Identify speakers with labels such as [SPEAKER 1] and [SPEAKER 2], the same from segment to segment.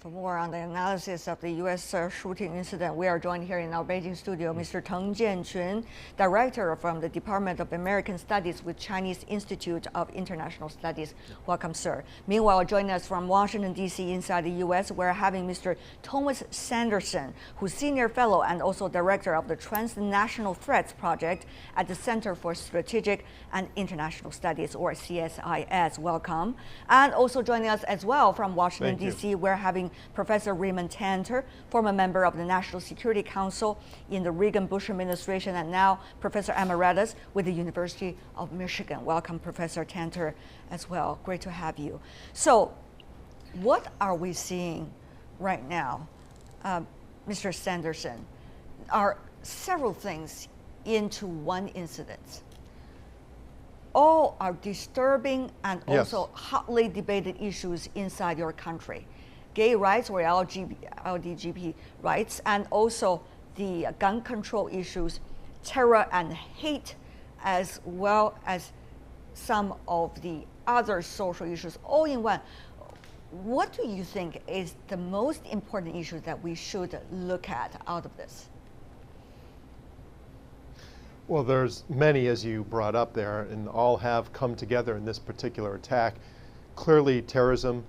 [SPEAKER 1] For more on the analysis of the U.S. Shooting incident, we are joined here in our Beijing studio, Mr. Teng Jianqun, Director from the Department of American Studies with Chinese Institute of International Studies. Welcome, sir. Meanwhile, joining us from Washington, D.C. inside the U.S., we're having Mr. Thomas Sanderson, who's Senior Fellow and also Director of the Transnational Threats Project at the Center for Strategic and International Studies, or CSIS. Welcome. And also joining us as well from Washington, D.C., we're having Professor Raymond Tanter, former member of the National Security Council in the Reagan-Bush Administration, and now Professor Emeritus with the University of Michigan. Welcome, Professor Tanter, as well. Great to have you. So, what are we seeing right now, Mr. Sanderson? Are several things into one incident. All are disturbing and also hotly debated issues inside your country. Gay rights or LGBTQ rights, and also the gun control issues, terror and hate, as well as some of the other social issues, all in one. What do you think is the most important issue that we should look at out of this?
[SPEAKER 2] Well, there's many, as you brought up there, and all have come together in this particular attack. Clearly, terrorism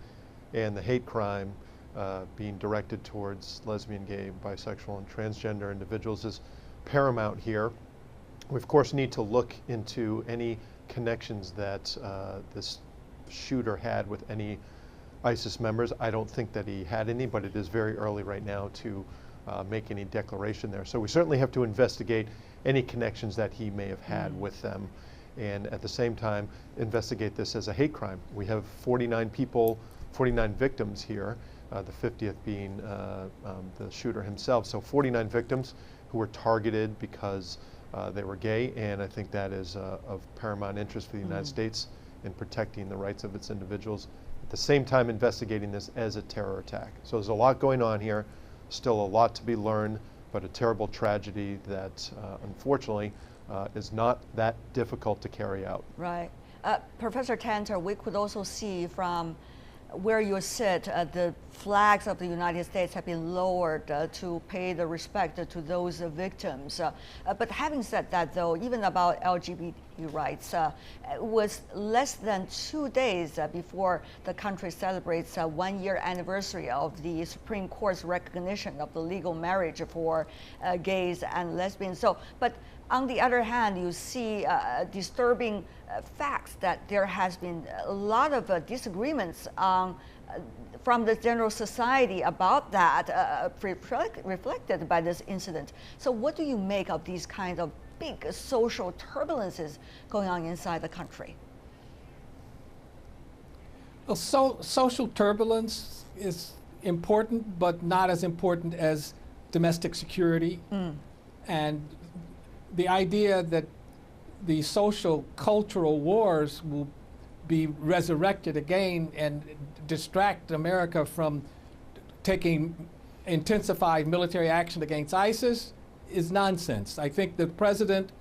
[SPEAKER 2] and the hate crime being directed towards lesbian, gay, bisexual, and transgender individuals is paramount here. We, of course, need to look into any connections that this shooter had with any ISIS members. I don't think that he had any, but it is very early right now to make any declaration there. So we certainly have to investigate any connections that he may have had with them, and at the same time investigate this as a hate crime. We have 49 victims here, the 50th being the shooter himself. So 49 victims who were targeted because they were gay, and I think that is of paramount interest for the United States in protecting the rights of its individuals. At the same time, investigating this as a terror attack. So there's a lot going on here, still a lot to be learned, but a terrible tragedy that unfortunately is not that difficult to carry out.
[SPEAKER 1] Right. Professor Tanter, we could also see from where you sit, the flags of the United States have been lowered to pay the respect to those victims. But having said that, though, even about LGBT rights, it was less than 2 days before the country celebrates a one-year anniversary of the Supreme Court's recognition of the legal marriage for gays and lesbians. So, but on the other hand, you see disturbing facts that there has been a lot of disagreements from the general society about that, reflected by this incident. So what do you make of these kind of big social turbulences going on inside the country?
[SPEAKER 3] Well, social turbulence is important, but not as important as domestic security. And the idea that the social cultural wars will be resurrected again and distract America from taking intensified military action against ISIS is nonsense. I think that President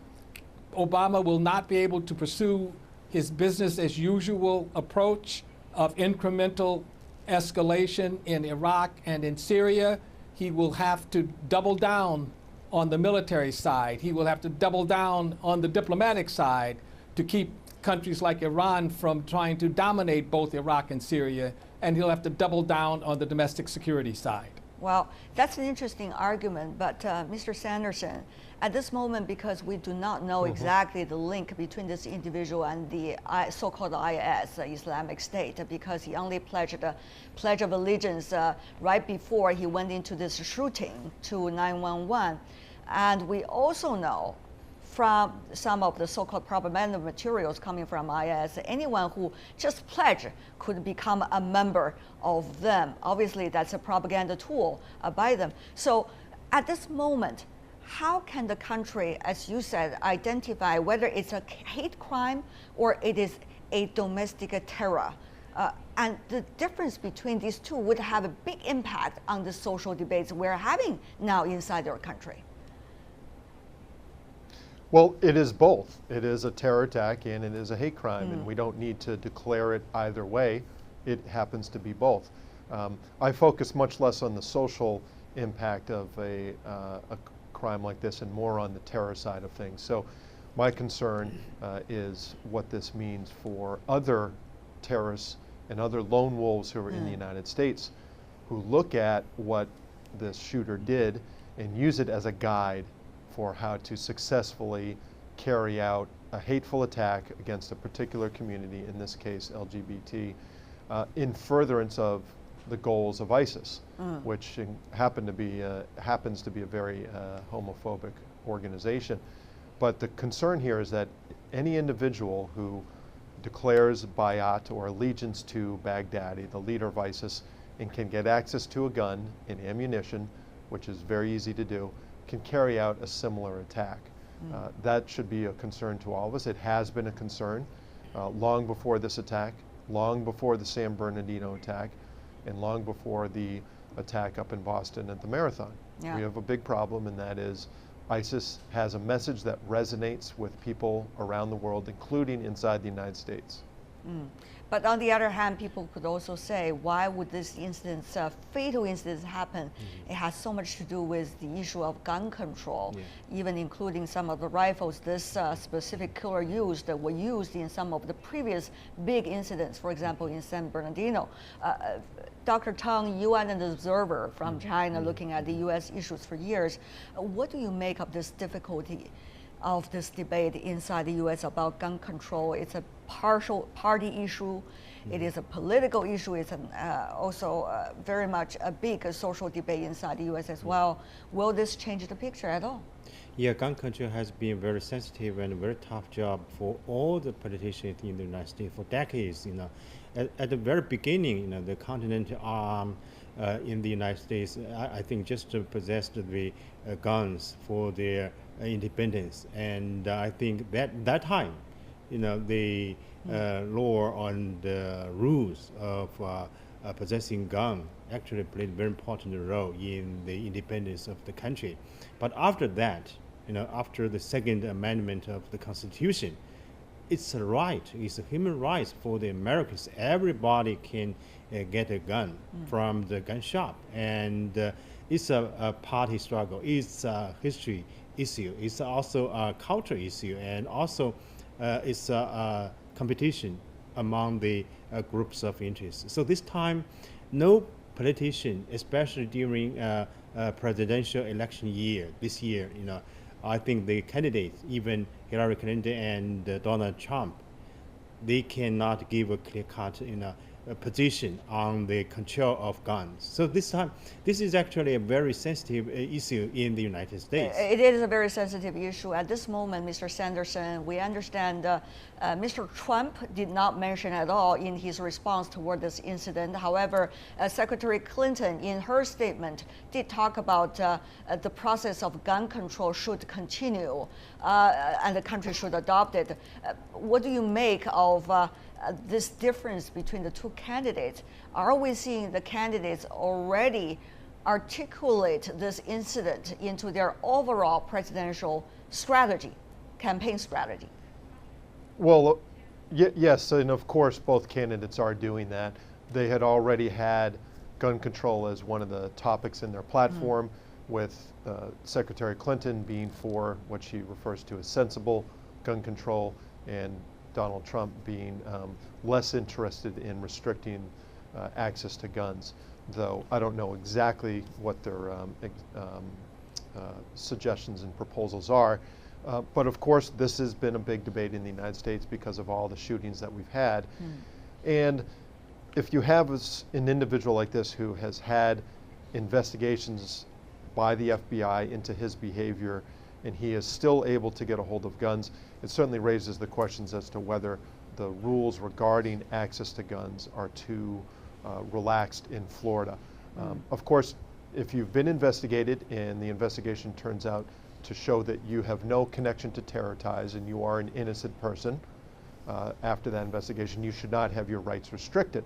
[SPEAKER 3] Obama will not be able to pursue his business as usual approach of incremental escalation in Iraq and in Syria. He will have to double down on the military side. He will have to double down on the diplomatic side to keep countries like Iran from trying to dominate both Iraq and Syria, and he'll have to double down on the domestic security side.
[SPEAKER 1] Well, that's an interesting argument, but Mr. Sanderson, at this moment, because we do not know exactly the link between this individual and the so-called IS, Islamic State, because he only pledged a Pledge of Allegiance right before he went into this shooting to 911. And we also know from some of the so-called propaganda materials coming from IS, anyone who just pledged could become a member of them. Obviously, that's a propaganda tool by them. So at this moment, how can the country, as you said, identify whether it's a hate crime or it is a domestic terror? And the difference between these two would have a big impact on the social debates we're having now inside our country.
[SPEAKER 2] Well, it is both. It is a terror attack and it is a hate crime, and we don't need to declare it either way. It happens to be both. I focus much less on the social impact of a crime like this and more on the terror side of things. So my concern is what this means for other terrorists and other lone wolves who are in the United States who look at what this shooter did and use it as a guide for how to successfully carry out a hateful attack against a particular community, in this case LGBT, in furtherance of the goals of ISIS, which happens to be a very homophobic organization. But the concern here is that any individual who declares bayat or allegiance to Baghdadi, the leader of ISIS, and can get access to a gun and ammunition, which is very easy to do, can carry out a similar attack. That should be a concern to all of us. It has been a concern long before this attack, long before the San Bernardino attack, and long before the attack up in Boston at the Marathon.
[SPEAKER 1] Yeah.
[SPEAKER 2] We have a big problem, and that is ISIS has a message that resonates with people around the world, including inside the United States.
[SPEAKER 1] But on the other hand, people could also say, why would this incident, fatal incident happen? It has so much to do with the issue of gun control, even including some of the rifles this specific killer used that were used in some of the previous big incidents, for example, in San Bernardino. Dr. Teng, you are an observer from China looking at the US issues for years. What do you make of this difficulty of this debate inside the US about gun control? It's a partial party issue. It is a political issue. It's also very much a big social debate inside the US as well. Will this change the picture at all?
[SPEAKER 4] Yeah, gun control has been a very sensitive and very tough job for all the politicians in the United States for decades. At the very beginning, the Continental Arm in the United States, I think just possessed the guns for their independence, and I think that time, the law on the rules of possessing gun actually played a very important role in the independence of the country. But after that, after the Second Amendment of the Constitution, it's a right, it's a human right for the Americans. Everybody can get a gun from the gun shop, and it's a party struggle. It's a history issue. It's also a culture issue, and also it's a competition among the groups of interest. So this time, no politician, especially during presidential election year, this year, I think the candidates, even Hillary Clinton and Donald Trump, they cannot give a clear-cut position on the control of guns. So this time, this is actually a very sensitive issue in the United States.
[SPEAKER 1] It is a very sensitive issue. At this moment, Mr. Sanderson, we understand Mr. Trump did not mention at all in his response toward this incident. However, Secretary Clinton, in her statement, did talk about the process of gun control should continue and the country should adopt it. What do you make of this difference between the two candidates? Are we seeing the candidates already articulate this incident into their overall presidential strategy, campaign strategy?
[SPEAKER 2] Well, yes, and of course both candidates are doing that. They had already had gun control as one of the topics in their platform, with Secretary Clinton being for what she refers to as sensible gun control, and Donald Trump being less interested in restricting access to guns, though I don't know exactly what their suggestions and proposals are. But of course, this has been a big debate in the United States because of all the shootings that we've had. And if you have an individual like this who has had investigations by the FBI into his behavior, and he is still able to get a hold of guns, it certainly raises the questions as to whether the rules regarding access to guns are too relaxed in Florida. Of course, if you've been investigated and the investigation turns out to show that you have no connection to terror ties and you are an innocent person, after that investigation, you should not have your rights restricted.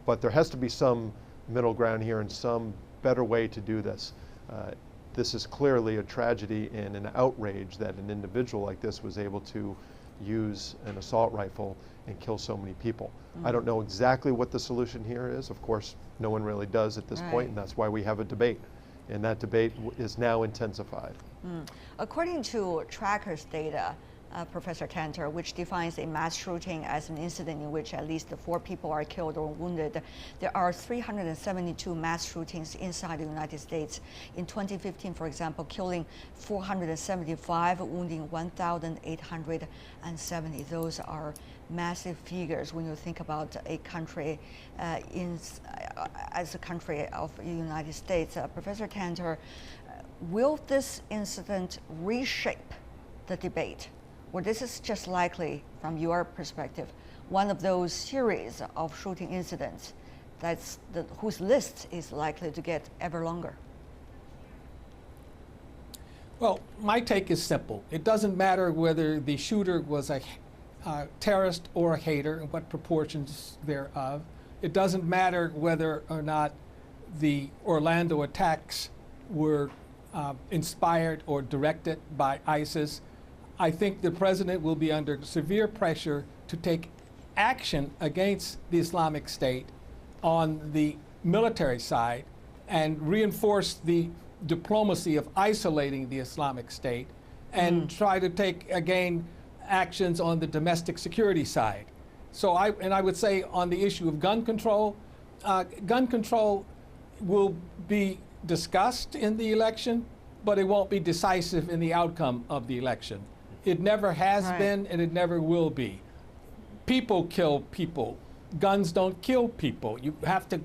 [SPEAKER 2] But there has to be some middle ground here and some better way to do this. This is clearly a tragedy and an outrage that an individual like this was able to use an assault rifle and kill so many people. I don't know exactly what the solution here is. Of course, no one really does at this point, and that's why we have a debate. And that debate is now intensified.
[SPEAKER 1] According to Tracker's data, Professor Tanter, which defines a mass shooting as an incident in which at least 4 people are killed or wounded, there are 372 mass shootings inside the United States. In 2015, for example, killing 475, wounding 1,870. Those are massive figures when you think about a country as a country of the United States. Professor Tanter, will this incident reshape the debate? Or this is just likely, from your perspective, one of those series of shooting incidents whose list is likely to get ever longer?
[SPEAKER 3] Well, my take is simple. It doesn't matter whether the shooter was a terrorist or a hater and what proportions thereof. It doesn't matter whether or not the Orlando attacks were inspired or directed by ISIS. I think the president will be under severe pressure to take action against the Islamic State on the military side and reinforce the diplomacy of isolating the Islamic State and try to take, again, actions on the domestic security side. So I would say on the issue of gun control will be discussed in the election, but it won't be decisive in the outcome of the election. It never has been, and it never will be. People kill people. Guns don't kill people. You have to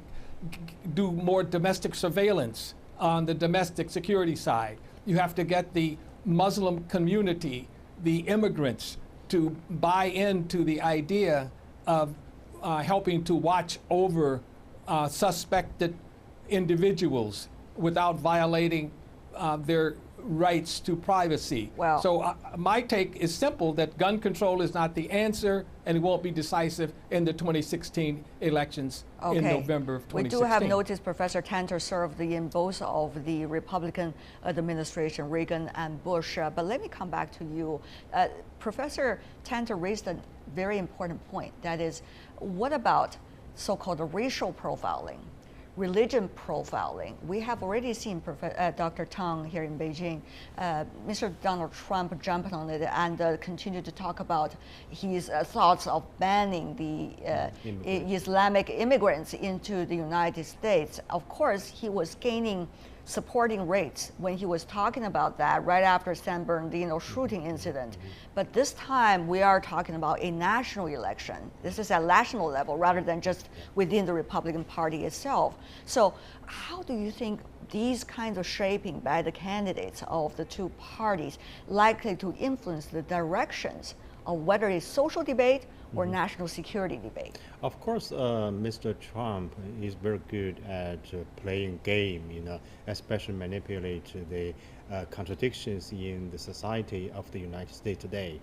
[SPEAKER 3] do more domestic surveillance on the domestic security side. You have to get the Muslim community, the immigrants, to buy into the idea of helping to watch over suspected individuals without violating their rights to privacy.
[SPEAKER 1] Well,
[SPEAKER 3] so my take is simple, that gun control is not the answer, and it won't be decisive in the 2016 elections in November of 2016.
[SPEAKER 1] We do have noticed Professor Tanter served in both of the Republican administration, Reagan and Bush. But let me come back to you. Professor Tanter raised a very important point. That is, what about so-called racial profiling? Religion profiling. We have already seen Dr. Tang here in Beijing, Mr. Donald Trump jumped on it and continued to talk about his thoughts of banning the Islamic immigrants into the United States. Of course, he was gaining supporting rates when he was talking about that right after San Bernardino shooting incident. But this time we are talking about a national election. This is at national level rather than just within the Republican Party itself. So how do you think these kinds of shaping by the candidates of the two parties likely to influence the directions of whether it's social debate or national security debate?
[SPEAKER 4] Of course, Mr. Trump is very good at playing game, especially manipulate the contradictions in the society of the United States today.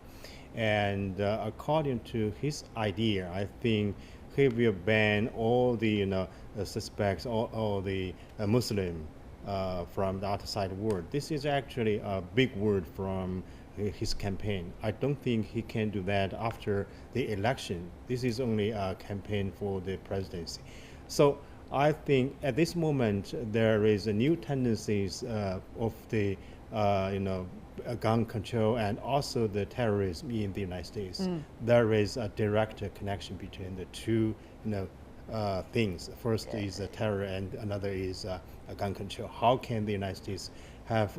[SPEAKER 4] And according to his idea, I think he will ban all the suspects, all the Muslim from the outside world. This is actually a big word from his campaign. I don't think he can do that after the election. This is only a campaign for the presidency. So I think at this moment there is a new tendencies of the gun control and also the terrorism in the United States. There is a direct connection between the two things. First is terror and another is gun control. How can the United States have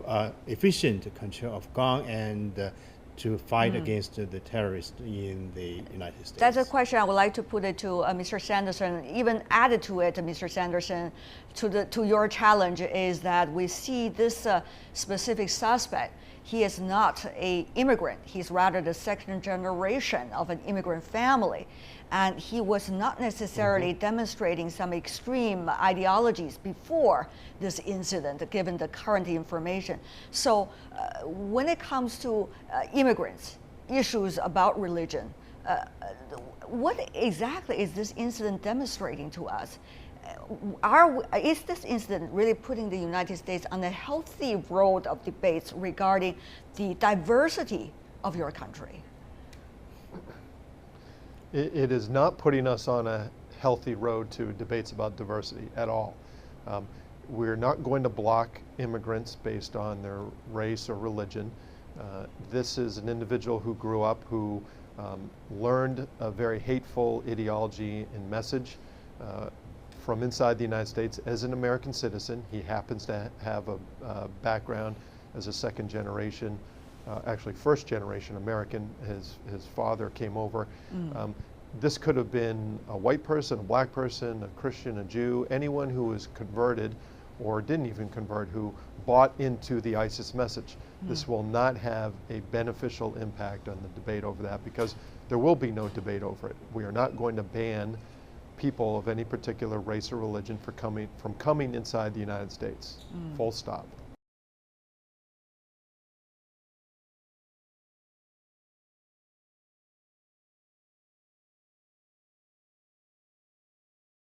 [SPEAKER 4] efficient control of gun and to fight against the terrorists in the United States?
[SPEAKER 1] That's a question I would like to put it to Mr. Sanderson. Even added to it, Mr. Sanderson, to your challenge is that we see this specific suspect. He is not an immigrant. He's rather the second generation of an immigrant family. And he was not necessarily demonstrating some extreme ideologies before this incident, given the current information. So when it comes to immigrants, issues about religion, what exactly is this incident demonstrating to us? Is this incident really putting the United States on a healthy road of debates regarding the diversity of your country?
[SPEAKER 2] It is not putting us on a healthy road to debates about diversity at all. We're not going to block immigrants based on their race or religion. This is an individual who grew up, who learned a very hateful ideology and message from inside the United States as an American citizen. He happens to have a background as a second generation, actually first generation American. His father came over. This could have been a white person, a black person, a Christian, a Jew, anyone who was converted or didn't even convert, who bought into the ISIS message. This will not have a beneficial impact on the debate over that, because there will be no debate over it. We are not going to ban people of any particular race or religion from coming inside the United States. Full stop.